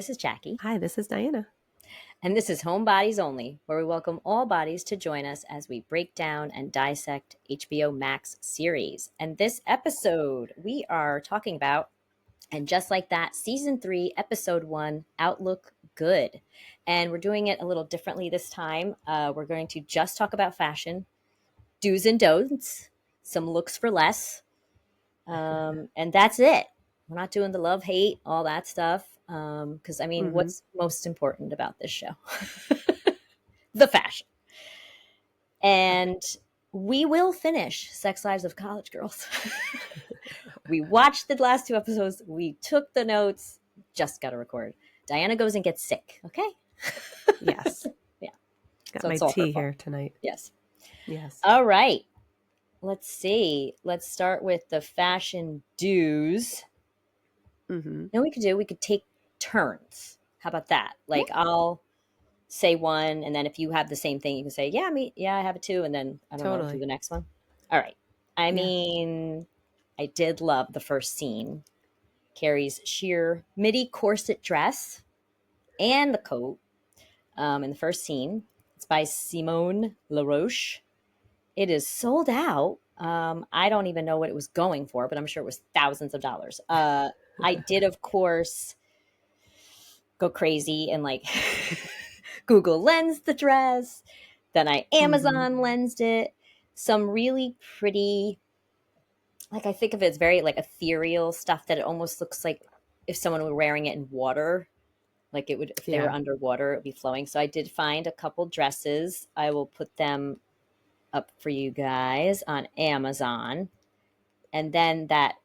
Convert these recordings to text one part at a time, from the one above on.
this is Jackie. Hi, this is Diana. And this is Home Bodies Only, where we welcome all bodies to join us as we break down and dissect HBO Max series. And this episode, we are talking about, and just like that, Season 3, Episode 1, Outlook Good. And we're doing it a little differently this time. We're going to just talk about fashion, do's and don'ts, some looks for less, and that's it. We're not doing the love, hate, all that stuff. Because what's most important about this show? The fashion. And we will finish Sex Lives of College Girls. We watched the last 2 episodes. We took the notes. Just got to record. Diana goes and gets sick. Okay. Yes. Yeah. Got So my it's all tea her fault. here tonight. Yes. Yes. All right. Let's see. Let's start with the fashion do's. Mm-hmm. No, we could take turns. How about that? Like I'll say one, and then if you have the same thing, you can say, I have it too, and then I don't know, do the next one. All right. I did love the first scene. Carrie's sheer midi corset dress and the coat in the first scene. It's by SIMONE LaRoche. It is sold out. I don't even know what it was going for, but I'm sure it was thousands of dollars. I did, of course, go crazy and like Google lensed the dress. Then I Amazon lensed it. Some really pretty, like I think of it as very like ethereal stuff that it almost looks like if someone were wearing it in water, like it would, if they were underwater, it would be flowing. So I did find a couple dresses. I will put them up for you guys on Amazon. And then that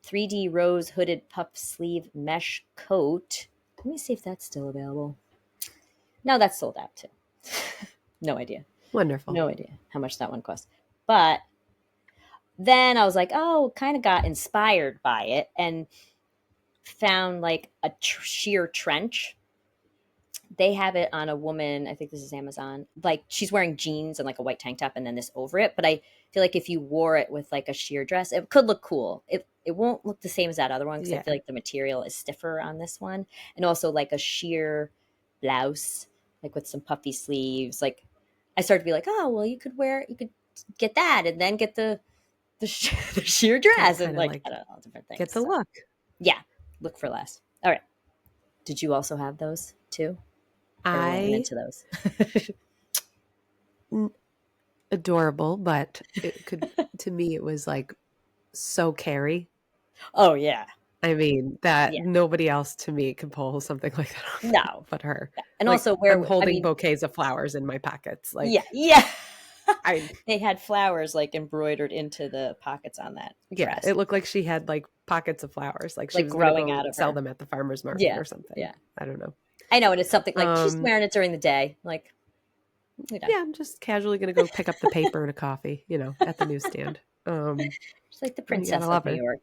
3D rose hooded puff sleeve mesh coat. Let me see if that's still available. No, that's sold out too. No idea. Wonderful. No idea how much that one cost. But then I was like, kind of got inspired by it and found like a sheer trench. They have it on a woman. I think this is Amazon. Like she's wearing jeans and like a white tank top and then this over it. But I feel like if you wore it with like a sheer dress, it could look cool. It won't look the same as that other one because I feel like the material is stiffer on this one. And also like a sheer blouse, like with some puffy sleeves. Like I started to be like, you could get that and then get the sheer dress and like I don't know, different things. Get the look. Yeah, look for less. All right. Did you also have those too? I into those. Adorable, but it could to me it was like so Carrie. Oh yeah. I mean that nobody else to me can pull something like that off. No, but her. Yeah. And like, also where I'm holding bouquets of flowers in my pockets. Like yeah. They had flowers like embroidered into the pockets on that dress. It looked like she had like pockets of flowers, like she was growing out of sell her. them at the farmer's market or something. Yeah, I don't know. I know, and it's something like she's wearing it during the day, like. I'm just casually gonna go pick up the paper and a coffee, at the newsstand. She's like the princess of New York.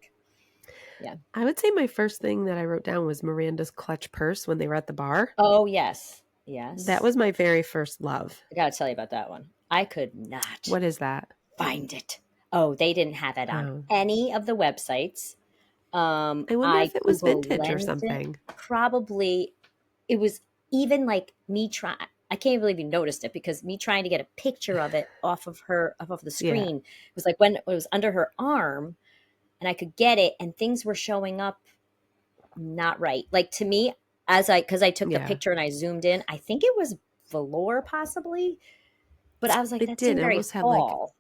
Yeah, I would say my first thing that I wrote down was Miranda's clutch purse when they were at the bar. Oh yes, that was my very first love. I gotta tell you about that one. I could not. What is that? Find it. Oh, they didn't have it on any of the websites. I wonder if it was vintage or something. Probably. It was even like me trying. I can't believe you noticed it because me trying to get a picture of it off of the screen. It was like when it was under her arm and I could get it and things were showing up not right. Like to me, because I took the picture and I zoomed in, I think it was velour possibly, but I was like, that seemed very tall.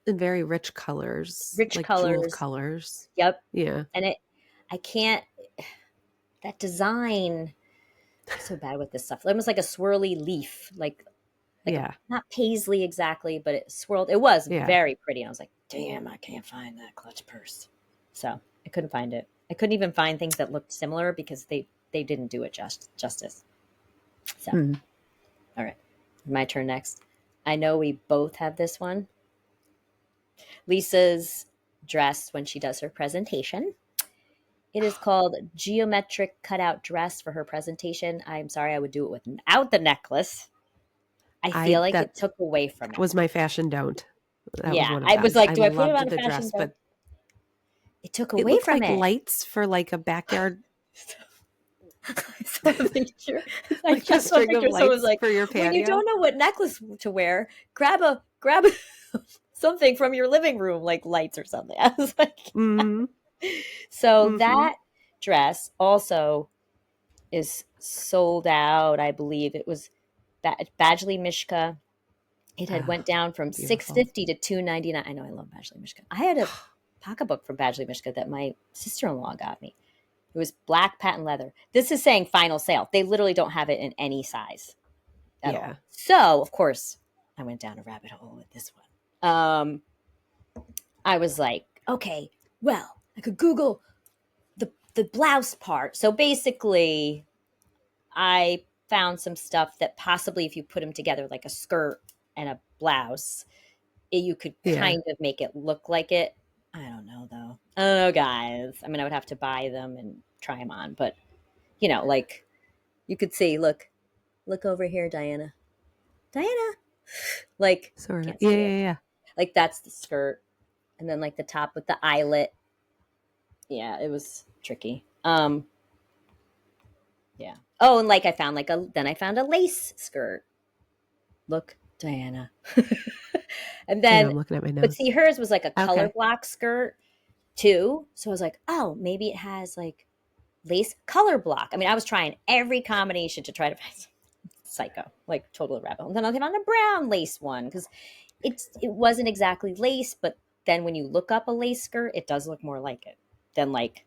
In very rich colors. Rich colors. Jeweled colors. Yep. Yeah. And I can't, that design, I'm so bad with this stuff. Almost like a swirly leaf, like not paisley exactly, but it swirled. It was very pretty. And I was like, damn, I can't find that clutch purse. So I couldn't find it. I couldn't even find things that looked similar because they didn't do it justice. So, All right, my turn next. I know we both have this one. Lisa's dress when she does her presentation. It is called Geometric Cutout Dress for her presentation. I'm sorry, I would do it without the necklace. I feel like it took away from it. Was my fashion don't. I was like, do I put it on a fashion dress? But it took away from it. Like lights for like a backyard I saw a picture. I Like a just saw a string of picture. Someone was lights like, for your when you patio? don't know what necklace to wear, grab a something from your living room, like lights or something. I was like, Mm-hmm. so Mm-hmm. that dress also is sold out. I believe it was Badgley Mishka. It had Oh, went down from beautiful. $6.50 to $2.99. I know I love Badgley Mishka. I had a pocketbook from Badgley Mishka that my sister-in-law got me. It was black patent leather. This is saying final sale. They literally don't have it in any size at all. Yeah. So, of course, I went down a rabbit hole with this one. I was like, okay, well, I could Google the blouse part. So basically, I found some stuff that possibly, if you put them together, like a skirt and a blouse, you could Yeah. kind of make it look like it. I don't know, though. I don't know, guys. I mean, I would have to buy them and try them on, but like you could see. Look over here, Diana. Diana, like Sort of. can't Yeah, see it. yeah, yeah. Like that's the skirt, and then like the top with the eyelet. Yeah, it was tricky. Yeah. Oh, and like I found then I found a lace skirt. Look, Diana. And I know, then, I'm looking at my but notes. see, hers was like a color Okay. block skirt too. So I was like, oh, maybe it has like lace color block. I mean, I was trying every combination to try to find psycho, like total rabbit hole. And then I found a brown lace one because it wasn't exactly lace, but then when you look up a lace skirt, it does look more like it than like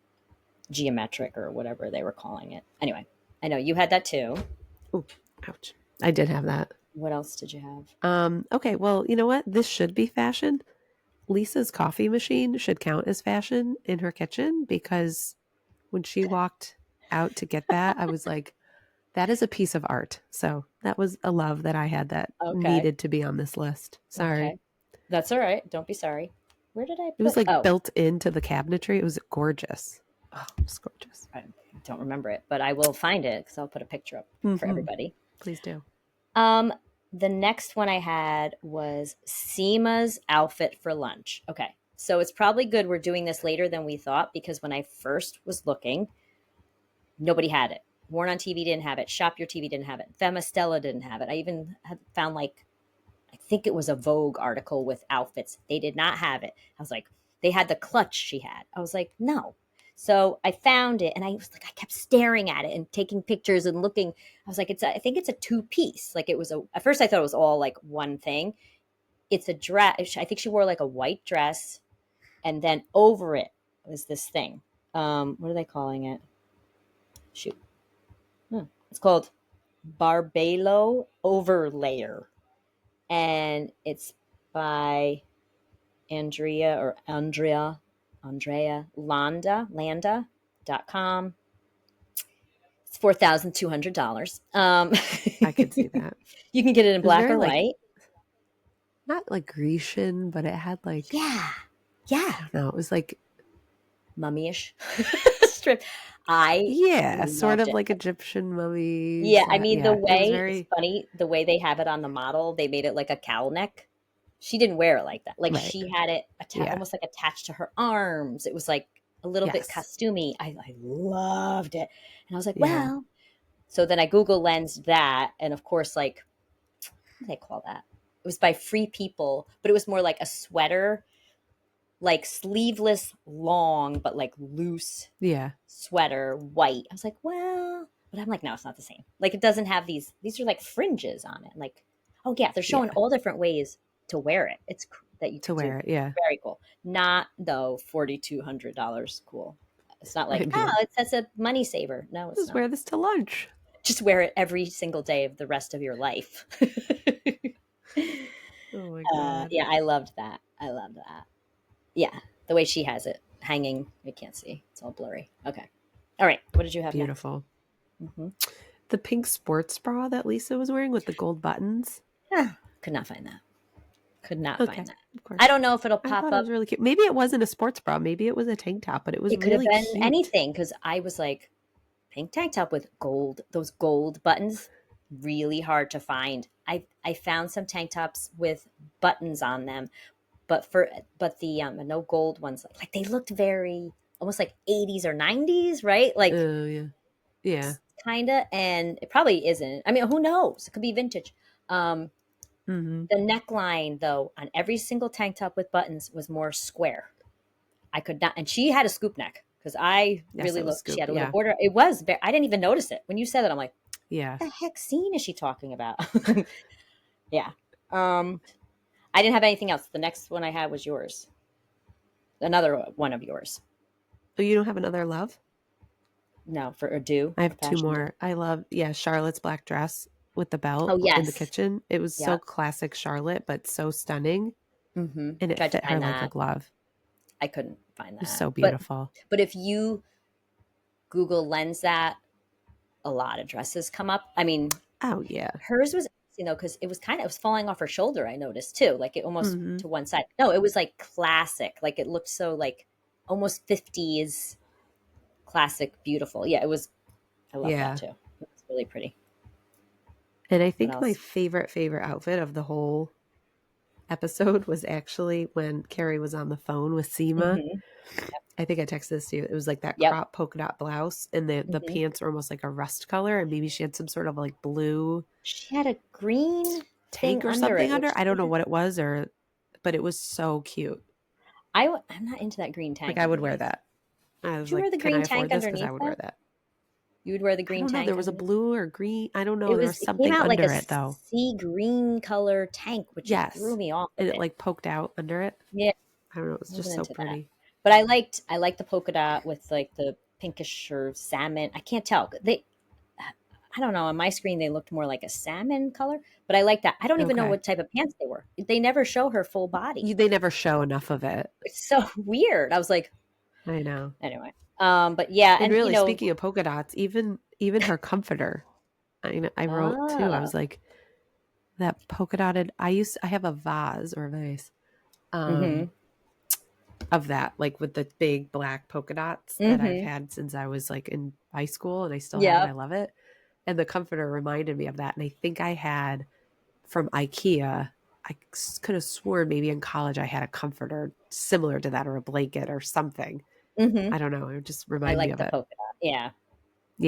geometric or whatever they were calling it. Anyway, I know you had that too. Oh, ouch. I did have that. What else did you have? Okay, well, you know what? This should be fashion. Lisa's coffee machine should count as fashion in her kitchen because when she walked out to get that, I was like, that is a piece of art. So that was a love that I had that Okay. needed to be on this list. Sorry. Okay. That's all right. Don't be sorry. Where did I It was put? like Oh, built into the cabinetry. It was gorgeous. Oh, it was gorgeous. I don't remember it, but I will find it because I'll put a picture up for Mm-hmm. everybody. Please do. Um, the next one I had was SEEMA'S outfit for lunch. Okay. So it's probably good we're doing this later than we thought because when I first was looking, nobody had it. Worn on TV didn't have it. Shop Your TV didn't have it. Femme Stella didn't have it. I even had found like I think it was a Vogue article with outfits. They did not have it. I was like, they had the clutch she had. I was like, no. So I found it and I was like, I kept staring at it and taking pictures and looking. I was like, I think it's a two piece. Like it was at first I thought it was all like one thing. It's a dress. I think she wore like a white dress and then over it was this thing. What are they calling it? Shoot. It's called Barbalo Overlayer. And it's by Andrea Landa.com. It's $4,200. I could see that. You can get it in It was black very or like, white. not like Grecian, but it had like, Yeah. Yeah. I don't know. It was like, Mummy-ish strip. I yeah, sort loved of it. like Egyptian mummies. Yeah, I mean the Yeah, it was way it's very, funny, the way they have it on the model, they made it like a cowl neck. She didn't wear it like that. Like right. she had it Yeah. almost like attached to her arms. It was like a little bit Yes. costumey. I loved it. And I was like, Yeah. well, so then I Google lensed that. And of course, like, what do they call that? It was by Free People, but it was more like a sweater, like sleeveless, long, but like loose Yeah. sweater, white. I was like, well, but I'm like, no, it's not the same. Like it doesn't have these are like fringes on it. Like, oh yeah, they're showing Yeah. all different ways to wear it. It's that you To could do. wear it. Yeah. Very cool. Not though $4,200 cool. It's not I like, mean, that's a money saver. No, it's just not. wear this to lunch. Just wear it every single day of the rest of your life. Oh my God. Yeah, I loved that. I loved that. Yeah, the way she has it hanging, you can't see. It's all blurry. Okay. All right. What did you have Beautiful. next? Mm-hmm. The pink sports bra that Lisa was wearing with the gold buttons. Could not find that. Could not Okay. find that. Of course. I don't know if it'll I pop thought it up. was really cute. Maybe it wasn't a sports bra. Maybe it was a tank top, but it was It could have really been cute. anything because I was like, pink tank top with those gold buttons, really hard to find. I found some tank tops with buttons on them, but the no gold ones, like they looked very almost like 80s or 90s, right? Like Oh, yeah. Yeah. kind of, and it probably isn't. I mean, who knows? It could be vintage. Um, Mm-hmm. the neckline, though, on every single tank top with buttons was more square. I could not, and she had a scoop neck because I Yes, really it was looked. She scoop. had a little Yeah. border. It was. I didn't even notice it when you said that. I'm like, Yeah. what the heck scene is she talking about? Yeah. I didn't have anything else. The next one I had was yours. Another one of yours. Oh, you don't have another love? No, for a do. I A have two fashion do. more. I love, Charlotte's black dress with the belt Oh in the yes. kitchen. It was so Yeah. classic Charlotte, but so stunning. And it Tried to fit her find like a that. glove. I couldn't find It was that. so But beautiful. if you Google lens that, a lot of dresses come up. I mean, Oh, yeah. hers was interesting though because it was falling off her shoulder. I noticed too, like it almost Mm-hmm. to one side. No, it was like classic. Like it looked so like almost 50s classic, beautiful. Yeah, it was. I love that Yeah. too. It was really pretty. And I What think my else? favorite outfit of the whole episode was actually when Carrie was on the phone with SEEMA. Hmm. I think I texted this to you. It was like that Yep. crop polka dot blouse, and the Hmm. pants were almost like a rust color, and maybe she had some sort of like blue She had a green thing tank or under something it, under. which I don't know what it was, but it was so cute. I'm not into that green Like tank I would wear underneath. that. I Would was you wear like, the can I green afford tank this? Because I underneath would wear that? that. You would wear the I green don't know. There tank was a underneath? blue or green. I don't know. There was It came something out like a under it though. sea green color tank, which it threw Yes. me off a And it bit. like poked out under it. Yeah, I don't know. It was I just wasn't so into that. pretty. But I liked the polka dot with like the pinkish or salmon. I can't tell. I don't know. On my screen, they looked more like a salmon color, but I like that. I don't even know Okay. what type of pants they were. They never show her full body. They never show enough of it. It's so weird. I was like, I know. anyway. But yeah, And and really, speaking of polka dots, even her comforter, I wrote too. I ah, was like, that polka dotted. I have a vase or vase, mm-hmm, of that, like with the big black polka dots that I've mm-hmm, had since I was like in high school, and I still have it. yep, I love it. And the comforter reminded me of that. And I think I had from IKEA. I could have sworn maybe in college I had a comforter similar to that, or a blanket or something. mm-hmm. I don't know. It just I reminded me like of the it. polka dot. Yeah,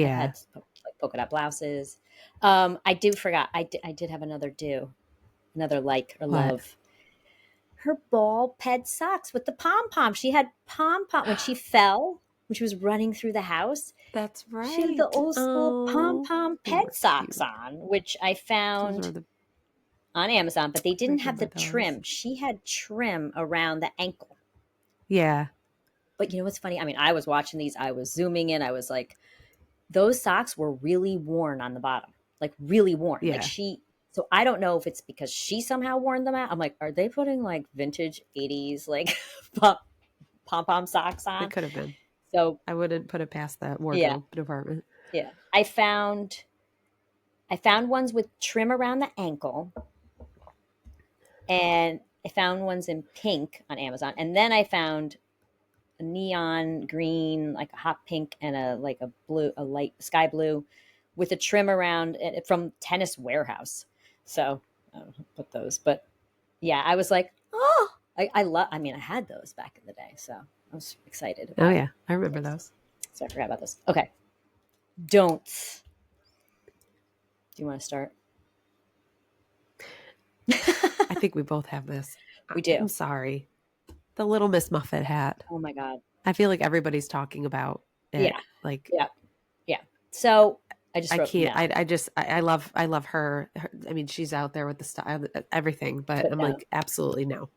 I've Yeah. had like polka dot blouses. I do forgot. I did have another like or What? love. Her ball ped socks with the pom pom. She had pom pom when she fell when she was running through the house. That's She had the right. old school pom Oh, pom they were ped socks cute. on, which I Those found are the on Amazon, but they I didn't have remember the those. trim. She had trim around the ankle. Yeah. But you know what's funny? I mean, I was watching these, I was zooming in, I was like, those socks were really worn on the bottom, like really worn. Like Yeah. so I don't know if it's because she somehow worn them out. I'm like, are they putting like vintage 80s like pom pom socks It on? could have been. So I wouldn't put it past that yeah, wardrobe department. yeah. I found ones with trim around the ankle, and I found ones in pink on Amazon, and then I found a neon green, like a hot pink, and a blue, a light sky blue, with a trim around it from Tennis Warehouse. So I don't know, put those, but yeah, I was like, oh, I love. I mean, I had those back in the day, so I was excited Oh about yeah, I remember this. those. So I forgot about this. Okay, don'ts. Do you want to start? I think we both have this. We do. I'm sorry. The Little Miss Muffet hat. Oh my god. I feel like everybody's talking about it. Yeah. Like Yeah. Yeah. So I just I wrote can't. no. I love her. I mean, she's out there with the style, everything. But But I'm no, like, absolutely no.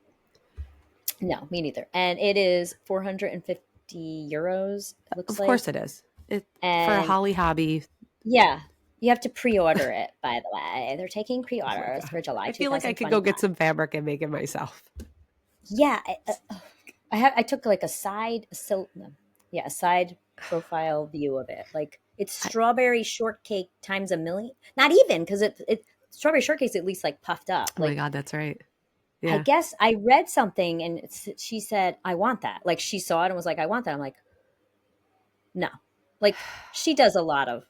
no, me neither. And it is 450 euros. It looks Of like. course it is. It for a And Holly hobby. yeah, you have to pre-order it. By the way, they're taking Oh my pre-orders god. for July I feel like I could go 2025. get some fabric and make it myself. Yeah, I took like a side profile view of it. Like it's I, strawberry shortcake times a million. Not even because it strawberry shortcake's at least like puffed up. oh my Like god, that's right. I Yeah. guess I read something and she said, I want that. Like she saw it and was like, I want that. I'm like, no. Like she does a lot of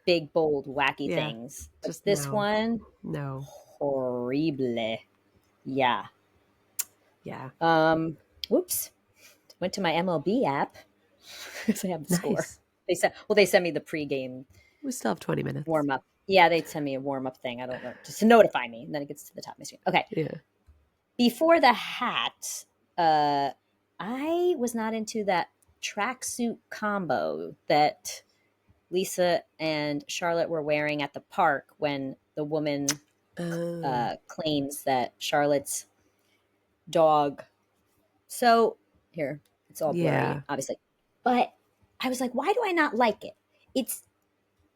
big, bold, wacky Yeah. things. But Just this no. one, No. horrible. Yeah. Yeah. Whoops. Went to my MLB app because I have the score. Nice. They sent me the pregame We still have 20 minutes. warm up. Yeah, they send me a warm up thing. I don't know, just to notify me, and then it gets to the top of my screen. Okay. Yeah. Before the hat, I was not into that tracksuit combo that Lisa and Charlotte were wearing at the park when the woman claims that Charlotte's dog. So here, it's all blurry, obviously. But I was like, why do I not like it? It's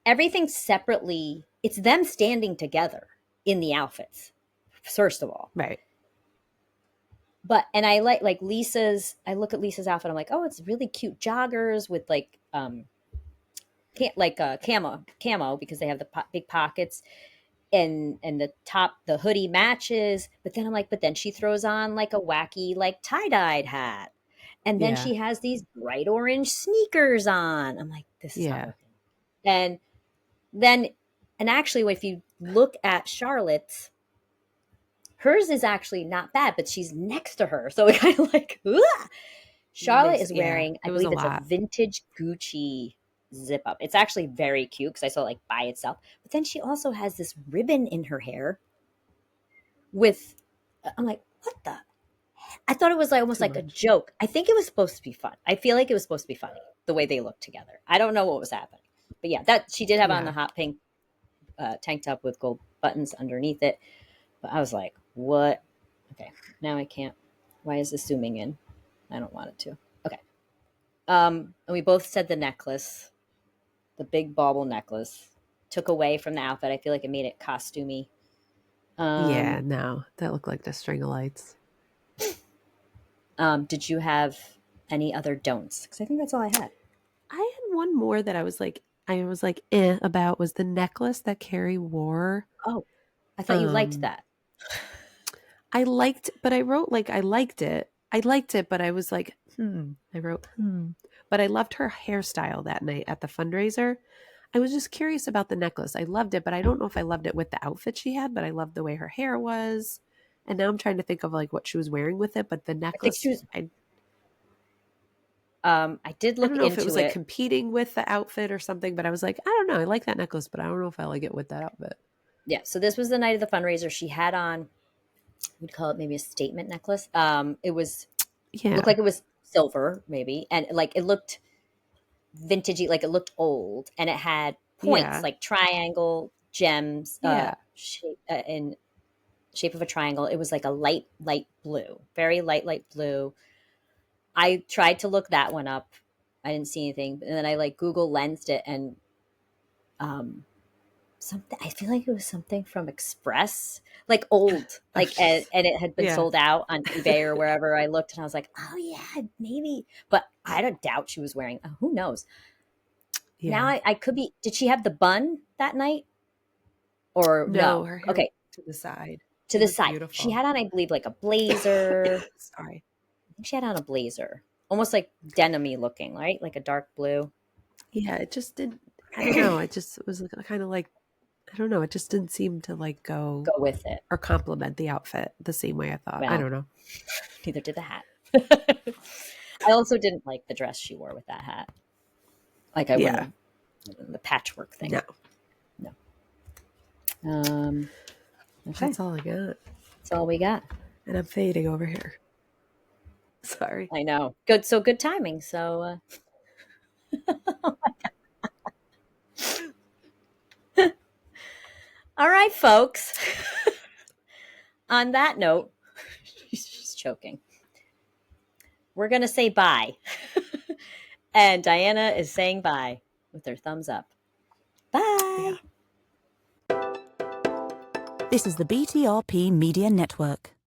everything separately. It's them standing together in the outfits, first of all. Right. But, and I like Lisa's, I look at Lisa's outfit. I'm like, oh, it's really cute joggers with like, camo because they have the big pockets, and the top, the hoodie matches. But then I'm like, but then she throws on like a wacky, like tie-dyed hat. And then she has these bright orange sneakers on. I'm like, this is not working. And then, and actually, if you look at Charlotte's, hers is actually not bad, but she's next to her. So it kind of like, ugh! Charlotte is wearing, I believe it's a vintage Gucci zip up. It's actually very cute because I saw it like by itself. But then she also has this ribbon in her hair with, I'm like, what the? I thought it was like almost like a joke. I think it was supposed to be fun. I feel like it was supposed to be funny the way they looked together. I don't know what was happening. But yeah, that she did have on the hot pink tank top with gold buttons underneath it. But I was like, what? Okay, now I can't. Why is this zooming in? I don't want it to. Okay. And we both said the necklace, the big bauble necklace, took away from the outfit. I feel like it made it costumey. No, that looked like the string of lights. Did you have any other don'ts? Because I think that's all I had. I had one more that I was like about, was the necklace that Carrie wore. Oh, I thought you liked that. I liked, but I wrote like I liked it. I liked it, but I was like, I wrote, But I loved her hairstyle that night at the fundraiser. I was just curious about the necklace. I loved it, but I don't know if I loved it with the outfit she had, but I loved the way her hair was. And now I'm trying to think of like what she was wearing with it, but the necklace, I did look into it. I don't know if it was like competing with the outfit or something, but I was like, I don't know. I like that necklace, but I don't know if I like it with that outfit. Yeah. So this was the night of the fundraiser. She had on, we'd call it maybe a statement necklace. It was, looked like it was silver maybe. And like, it looked vintagey, like it looked old, and it had points like triangle gems, in shape of a triangle. It was like a light blue, very light blue. I tried to look that one up. I didn't see anything, and then I like Google lensed it, and something. I feel like it was something from Express, like old, like and it had been sold out on eBay or wherever I looked, and I was like, oh yeah, maybe. But I don't doubt she was wearing. Who knows? Yeah. Now I could be. Did she have the bun that night? Or no? Her hair to the side. To the side. Beautiful. She had on, I believe, like a blazer. Sorry. I think she had on a blazer. Almost like denim-y looking, right? Like a dark blue. Yeah, it just didn't. I don't know. It just was kind of like, I don't know. It just didn't seem to like go with it or complement the outfit the same way I thought. Well, I don't know. Neither did the hat. I also didn't like the dress she wore with that hat. Like I wouldn't. The patchwork thing. No. Okay. That's all I got. That's all we got. And I'm fading over here. Sorry. I know. Good. So good timing. So. Oh all right, folks. On that note, she's choking. We're going to say bye. And Diana is saying bye with her thumbs up. Bye. This is the BTRP Media Network.